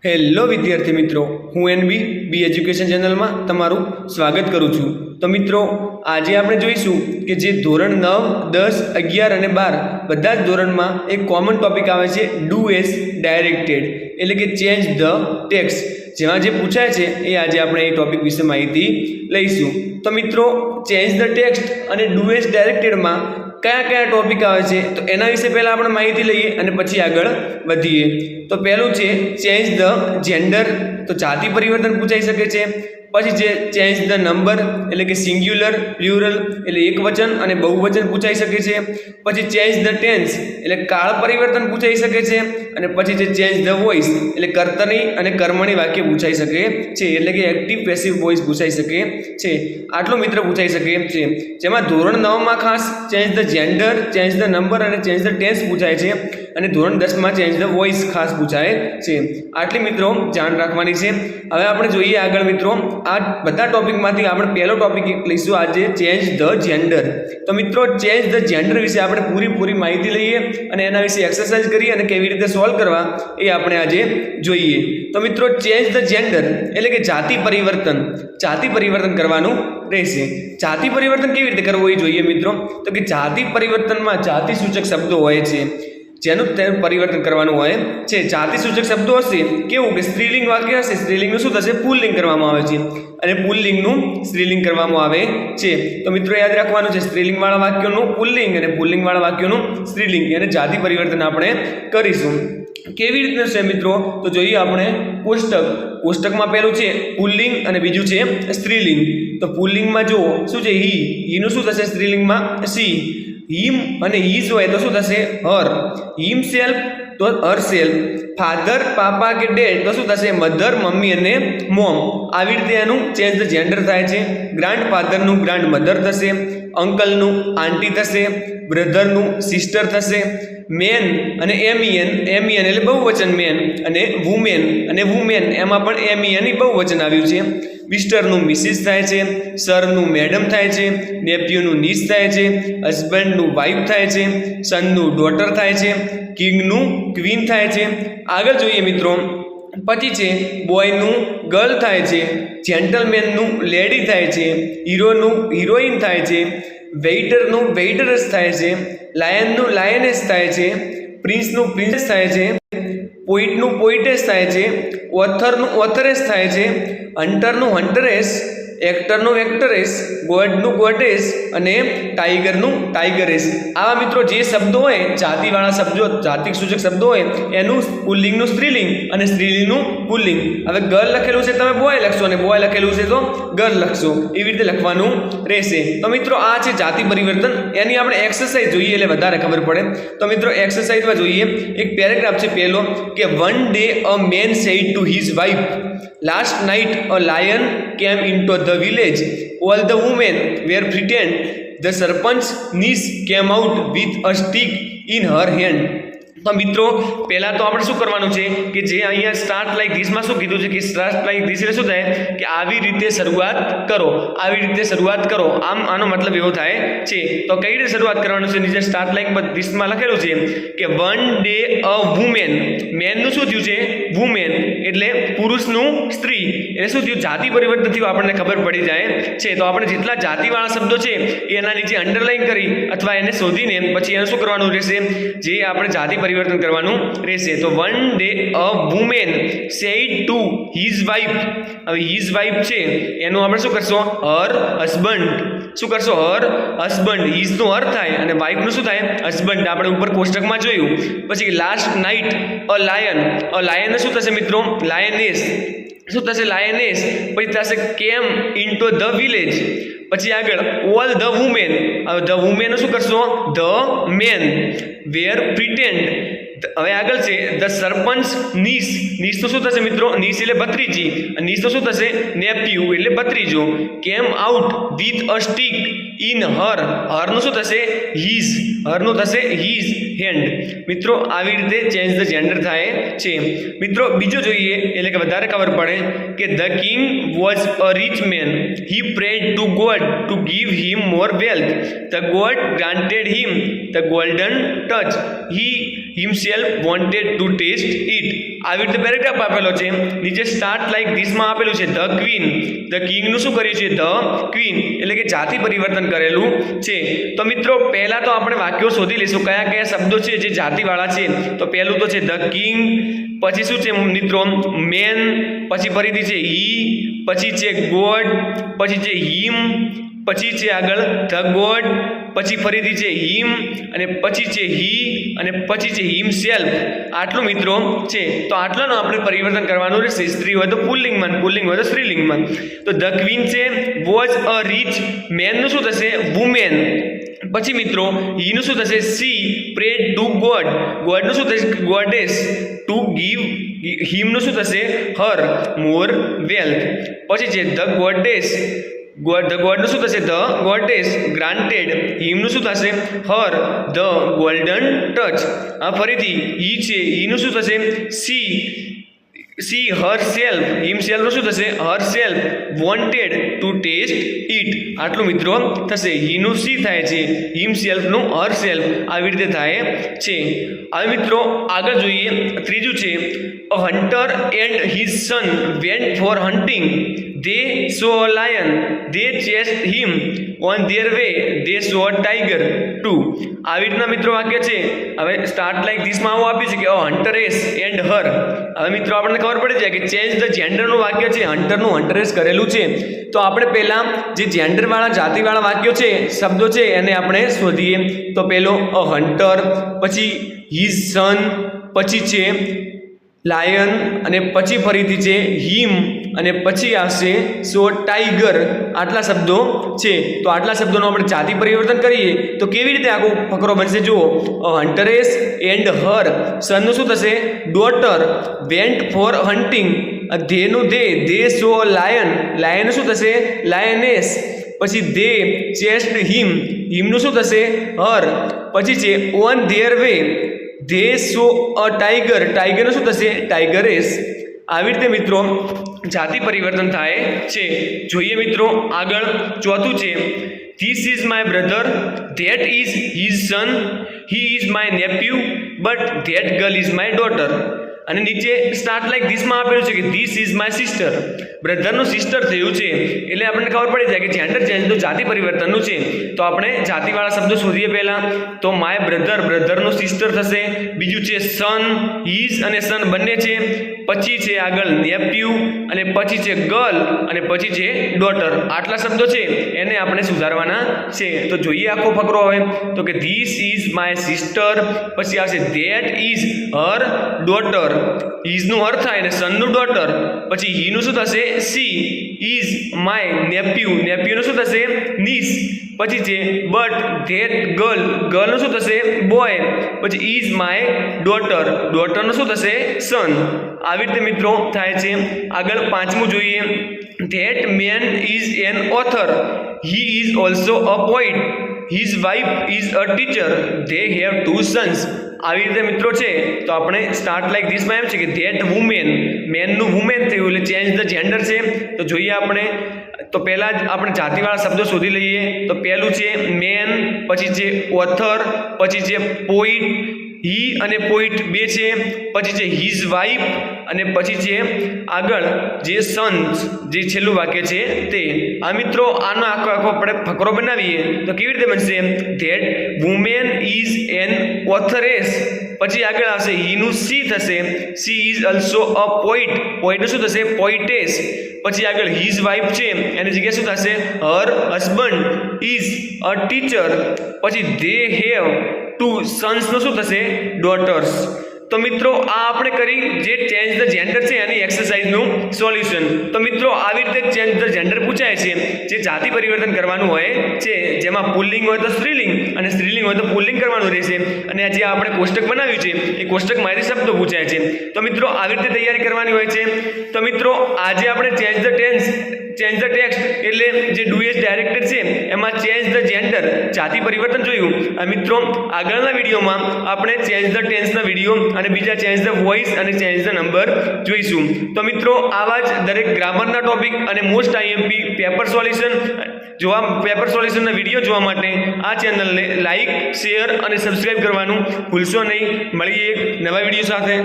Hello વિદ્યાર્થી મિત્રો, હું બી એજ્યુકેશન ચેનલમાં તમારું સ્વાગત કરું છું। તો મિત્રો, આજે આપણે જોઈશું કે જે ધોરણ 9, 10, 11 અને 12 બધા જ ધોરણમાં એક કોમન ટોપિક આવે છે ડુ એઝ ડાયરેક્ટેડ, એટલે કે ચેન્જ ધ ટેક્સ્ટ। જેમાં જે પૂછાય છે એ આજે આપણે એ ટોપિક વિશે માહિતી લઈશું। તો મિત્રો, ચેન્જ ધ ટેક્સ્ટ અને ડુ એઝ ડાયરેક્ટેડમાં કયા કયા ટોપિક આવે છે તો એના વિશે પહેલાં આપણે માહિતી લઈએ અને પછી આગળ વધીએ। તો પહેલું છે ચેન્જ ધ જેન્ડર, તો જાતિ પરિવર્તન પૂછાઈ શકે છે। પછી છે ચેન્જ ધ નંબર, એટલે કે સિંગ્યુલર, પ્લ્યુરલ એટલે એકવચન અને બહુવચન પૂછાઈ શકે છે। પછી ચેન્જ ધ ટેન્સ, એટલે કાળ પરિવર્તન પૂછાઈ શકે છે। અને પછી છે ચેન્જ ધ વોઇસ, એટલે કર્તરી અને કર્મણી વાક્ય પૂછાઈ શકે છે, એટલે કે એક્ટિવ પેસિવ વોઇસ પૂછાઈ શકે છે। આટલું મિત્ર પૂછાઈ શકે છે। જેમાં ધોરણ 9માં ખાસ change the gender, change the number અને ચેન્જ ધ ટેન્સ પૂછાય છે, અને ધોરણ 10માં ચેન્જ ધ વોઇસ ખાસ પૂછાય છે। આટલી મિત્રો જાણ રાખવાની છે। હવે આપણે જોઈએ આગળ મિત્રો, આ બધા ટોપિકમાંથી આપણે પહેલો ટોપિક લઈશું આજે, ચેન્જ ધ જેન્ડર। તો મિત્રો, ચેન્જ ધ જેન્ડર વિશે આપણે પૂરી માહિતી લઈએ અને એના વિશે એક્સરસાઇઝ કરીએ અને કેવી રીતે સોલ્વ કરવા એ આપણે આજે જોઈએ। તો મિત્રો, ચેન્જ ધ જેન્ડર એટલે કે જાતિ પરિવર્તન કરવાનું રહેશે। જાતિ પરિવર્તન કેવી રીતે કરવું એ જોઈએ મિત્રો। તો કે જાતિ પરિવર્તનમાં જાતિ સૂચક શબ્દો હોય છે, જેનું પરિવર્તન કરવાનું હોય છે। જાતિ સૂચક શબ્દો હશે કેવું કે સ્ત્રીલિંગ વાક્ય હશે, સ્ત્રીલિંગનું શું થશે પુલ્લિંગ કરવામાં આવે છે, અને પુલ્લિંગનું સ્ત્રીલિંગ કરવામાં આવે છે। તો મિત્રો યાદ રાખવાનું છે, સ્ત્રીલિંગવાળા વાક્યોનું પુલ્લિંગ અને પુલ્લિંગવાળા વાક્યોનું સ્ત્રીલિંગ, અને જાતિ પરિવર્તન આપણે કરીશું। કેવી રીતનું છે મિત્રો, તો જોઈએ આપણે કોષ્ટકમાં પહેલું છે પુલ્લિંગ અને બીજું છે સ્ત્રીલિંગ। તો પુલ્લિંગમાં જુઓ શું છે હીનું શું થશે સ્ત્રીલિંગમાં સી, હિમ અને હીઝ હોય તો શું થશે હર, હિમ સેલ્ફ તો હર સેલ્ફ, ફાધર પાપા કે ડેડ તો શું થશે મધર મમ્મી અને મોમ। આવી રીતે એનું ચેન્જ ધ જેન્ડર થાય છે। ગ્રાન્ડ ફાધરનું ગ્રાન્ડ મધર થશે, અંકલનું આંટી થશે, બ્રધરનું સિસ્ટર થશે, મેન અને એમિયન એટલે બહુવચન મેન, અને વુમેન એમાં પણ એમિયન બહુવચન આવ્યું છે। મિસ્ટરનું મિસિસ થાય છે, સરનું મેડમ થાય છે, નેપ્યુનું નીસ થાય છે, હસબન્ડનું વાઇફ થાય છે, સનનું ડોટર થાય છે, કિંગનું ક્વીન થાય છે। આગળ જોઈએ મિત્રો, પછી છે બોયનું ગર્લ થાય છે, જેન્ટલમેનનું લેડી થાય છે, હીરોનું હિરોઈન થાય છે, વેઇટરનું વેઇટરસ થાય છે, લાયનનું લાયનેસ થાય છે, પ્રિન્સનું પ્રિન્સેસ થાય છે, પોઈટનું પોઈટેસ થાય છે, ઓથરનું ઓથરેસ થાય છે, હન્ટરનું હન્ટરેસ, એક્ટરનું એક્ટરેસ, ગોડનું ગોડેસ અને ટાઈગરનું ટાઈગરેસ। આવા મિત્રો જે શબ્દો હોય જાતિવાળા શબ્દો, જાતિ સૂચક શબ્દો હોય એનું પુલ્લિંગનું સ્ત્રીલિંગ અને સ્ત્રીલિંગનું પુલ્લિંગ। હવે ગર્લ લખેલું છે તમે બોય લખશો, અને બોય લખેલું છે તો ગર્લ લખશો, એવી રીતે લખવાનું રહેશે। તો મિત્રો, આ છે જાતિ પરિવર્તન, એની આપણે એક્સરસાઇઝ જોઈએ એટલે વધારે ખબર પડે। તો મિત્રો, એક્સરસાઇઝમાં જોઈએ, એક પેરેગ્રાફ છે પહેલો કે one day a man said to his wife, last night a lion came into the village, all the women were frightened, the sarpanch niece came out with a stick in her hand. તો મિત્રો, પહેલાં તો આપણે શું કરવાનું છે કે જે અહીંયા સ્ટાર્ટ લાઈક ધીસમાં શું કીધું છે કે સ્ટાર્ટ લાઈક ધીસ એટલે શું થાય કે આવી રીતે શરૂઆત કરો, આવી રીતે શરૂઆત કરો, આમ આનો મતલબ એવો થાય છે। તો કઈ રીતે શરૂઆત કરવાનું છે, નીચે સ્ટાર્ટ લાઈક ધીસમાં લખેલું છે કે વન ડે અ વુમેન, મેનનું શું થયું છે વુમેન, એટલે પુરુષનું સ્ત્રી, એટલે શું થયું જાતિ પરિવર્તન થયું, આપણને ખબર પડી જાય છે। તો આપણે જેટલા જાતિવાળા શબ્દો છે એ એના નીચે અંડરલાઈન કરી અથવા એને શોધીને પછી એને શું કરવાનું રહેશે, જે આપણે જાતિ પરિવર્તન કરવાનું રહેશે। તો one day a woman said to his wife, હવે હિઝ વાઇફ છે એનું આપણે શું કરશો હર હસબન્ડ, શું કરશો હર હસબન્ડ, હિઝનું હર થાય અને વાઇફનું શું થાય હસબન્ડ, આપણે ઉપર કોષ્ટકમાં જોયું। પછી લાસ્ટ નાઇટ અ લાયન શું થશે મિત્રો લાયનેસ, શું થશે લાયનેસ, પછી થશે કેમ ઇન્ટુ ધ વિલેજ, પછી આગળ ઓલ ધ વુમેન, હવે ધ વુમેન શું કરશો ધ મેન વેર પ્રિટેન્ડ, હવે આગળ છે ધ સરપંચ નીસ તો શું થશે મિત્રો નીસ એટલે ભત્રીજી, નીસ તો શું થશે નેપ્યુ એટલે ભત્રીજો, came out with a stick in હરનું શું થશે હીઝ, હરનું થશે હીઝ હેન્ડ। મિત્રો, આવી રીતે ચેન્જ ધ જેન્ડર થાય છે। મિત્રો, બીજું જોઈએ એટલે કે વધારે ખબર પડે કે the king was a rich man, he prayed to God to give him more wealth, the God granted him the golden touch, he himself wanted to test it. આવી રીતે પેરેગ્રાફ આપેલો છે. નીચે સ્ટાર્ટ લાઈક ધીસમાં આપેલું છે the queen. The કિંગનું શું કર્યું છે? ધ ક્વીન એટલે કે જાતિ પરિવર્તન કરેલું છે. તો મિત્રો પહેલા તો આપણે વાક્યો શોધી લઈશું કયા કયા શબ્દો છે જે જાતિવાળા છે. તો પહેલું તો છે ધ કિંગ, પછી શું છે મિત્રો? મેન, પછી ફરીથી છે હી, પછી છે ગોડ, પછી છે હિમ, પછી છે આગળ ધ ગોડ, પછી ફરીથી છે હિમ, અને પછી છે હી, અને પછી છે હિમસેલ્ફ. આટલું મિત્રો છે. તો આટલાનું આપણે પરિવર્તન કરવાનું રહેશે. સ્ત્રી હોય તો પુલ્લિંગમાં, પુલ્લિંગ હોય તો સ્ત્રીલિંગમાં. તો ધ ક્વીન છે વોઝ અ રીચ મેનનું શું થશે? વુમેન. પછી મિત્રો હીનું શું થશે? She prayed to God. ગોડનું શું થશે? ગોડેસ. ટુ ગીવ હિમનું શું થશે? Her more wealth. પછી છે ધ ગોડેસ. ધ ગોડનું શું થશે? ધ ગોડેસ ગ્રાન્ટેડ હિમનું શું થશે? હર ધ ગોલ્ડન ટચ. ફરીથી હી છે, હીનું શું થશે? સી હર સેલ્ફ. હિમસેલ્ફનું શું થશે? Herself wanted to test it. આટલું મિત્રો થશે. હીનું સી થાય છે, હિમસેલ્ફનું હર સેલ્ફ. આવી રીતે થાય છે. હવે મિત્રો આગળ જોઈએ. ત્રીજું છે a hunter and his son went for hunting. They saw a lion. They chased him. On their way, they saw a tiger too. આવી રીતના મિત્રો વાક્ય છે. હવે સ્ટાર્ટ લાઈક ધીસમાં આવું આપ્યું છે કે હન્ટરેસ એન્ડ હર. હવે મિત્રો આપણને ખબર પડી જાય કે ચેન્જ ધ જેન્ડરનું વાક્ય છે. હન્ટરનું હન્ટરેસ કરેલું છે. તો આપણે પહેલાં જે જેન્ડરવાળા જાતિવાળા વાક્યો છે, શબ્દો છે, એને આપણે શોધીએ. તો પહેલો અ હન્ટર, પછી હિઝ સન, પછી છે લાયન, અને પછી ફરીથી છે હિમ, અને પછી આવશે સો ટાઈગર. આટલા શબ્દો છે. તો આટલા શબ્દોનું આપણે જાતિ પરિવર્તન કરીએ તો કેવી રીતે આખો ફકરો બનશે? જુઓ, હન્ટરેસ એન્ડ હર. સનનું શું થશે? ડોટર. Went for hunting. ધેનું ધે સો લાયન. લાયનનું શું થશે? લાયનેસ. પછી ધે ચેસ્ડ હિમ. હિમનું શું થશે? હર. પછી છે on their way. They saw a tiger. ટાઈગરનું શું થશે? ટાઈગરેસ. આવી રીતે મિત્રો જાતિ પરિવર્તન થાય છે. જોઈએ મિત્રો આગળ ચોથું છે this is my brother, that is his son, he is my nephew, but that girl is my daughter. અને નીચે સ્ટાર્ટ લાઈક ધીસમાં આપેલું છે કે ધીસ ઇઝ માય સિસ્ટર. બ્રધરનું સિસ્ટર થયું છે એટલે આપણને ખબર પડી જાય કે જેન્ડર ચેન્જ તો જાતિ પરિવર્તનનું છે. તો આપણે જાતિવાળા શબ્દો શોધીએ પહેલાં. તો માય બ્રધર, બ્રધરનું સિસ્ટર થશે. બીજું છે સન, હિઝ અને સન બંને છે. પછી છે આગળ નેપ્યુ, અને પછી છે ગર્લ, અને પછી છે ડોટર. આટલા શબ્દો છે એને આપણે સુધારવાના છે. તો જોઈએ આખો ફકરો હવે. તો કે ધીસ ઇઝ માય સિસ્ટર, પછી આવશે ધેટ ઇઝ હર ડોટર. ઇઝનું અર્થ થાય ને સનનું ડોટર. પછી હીનું શું થશે? She is my nephew. નેપ્યુનું શું થશે? નીસ. પછી છે બટ ધેટ ગર્લ. ગર્લનું શું થશે? બોય. પછી ઇઝ માય ડોટર. ડોટરનું શું થશે? સન. આવી રીતે મિત્રો થાય છે. આગળ પાંચમું જોઈએ. That man is an author, he is also a poet, his wife is a teacher, they have 2 sons. આવી રીતે મિત્રો છે. તો આપણે સ્ટાર્ટ લાઈક ધીસમાં એમ છે કે ધેટ વુમેન. મેનનું વુમેન થયું એટલે ચેન્જ ધ જેન્ડર છે. તો જોઈએ આપણે. તો પહેલાં જ આપણે જાતિવાળા શબ્દો શોધી લઈએ. તો પહેલું છે મેન, પછી છે ઓથર, પછી છે પોઈટ. હી અને પોઈટ બે છે. પછી છે હિઝ વાઇફ, અને પછી છે આગળ જે સન્સ, જે છેલ્લું વાક્ય છે તે. આ મિત્રો આનો આખો આપણે ફકરો બનાવીએ તો કેવી રીતે બનશે? That woman is an authoress. પછી આગળ આવશે હીનું સી થશે. She is also a poet. પોઈટનું શું થશે? પોઈટેસ. પછી આગળ હિઝ વાઇફ છે એની જગ્યાએ શું થશે? હર હસબન્ડ ઇઝ અ ટીચર. પછી ધે હેવ 2 sons નું શું થશે? ડોટર્સ. તો મિત્રો આ આપણે કરી જે ચેન્જ ધ જેન્ડર છે એની એક્સરસાઇઝનું સોલ્યુશન. તો મિત્રો આવી રીતે ચેન્જ ધ જેન્ડર પૂછાય છે જે જાતિ પરિવર્તન કરવાનું હોય છે, જેમાં પુલ્લિંગ હોય તો સ્ત્રીલિંગ અને સ્ત્રીલિંગ હોય તો પુલ્લિંગ કરવાનું રહેશે. અને જે આપણે કોષ્ટક બનાવ્યું છે એ કોષ્ટકમાંથી શબ્દો પૂછાય છે. તો મિત્રો આવી રીતે તૈયારી કરવાની હોય છે. તો મિત્રો આજે આપણે change the tense change the text એટલે જે ડુ એઝ ડાયરેક્ટેડ છે એમાં ચેન્જ ધ જેન્ડર જાતિ પરિવર્તન જોયું. મિત્રો આગળના વિડીયોમાં આપણે ચેન્જ ધ ટેન્સના વિડીયો અને બીજા ચેન્જ ધ વોઇસ અને ચેન્જ ધ નંબર જોઈશું. તો મિત્રો આવા જ દરેક ગ્રામરના ટોપિક અને મોસ્ટ આઈએમપી પેપર સોલ્યુશનના વિડીયો જોવા માટે આ ચેનલને લાઈક, શેર અને સબસ્ક્રાઇબ કરવાનું ભૂલશો નહીં. મળીએ એક નવા વિડીયો સાથે.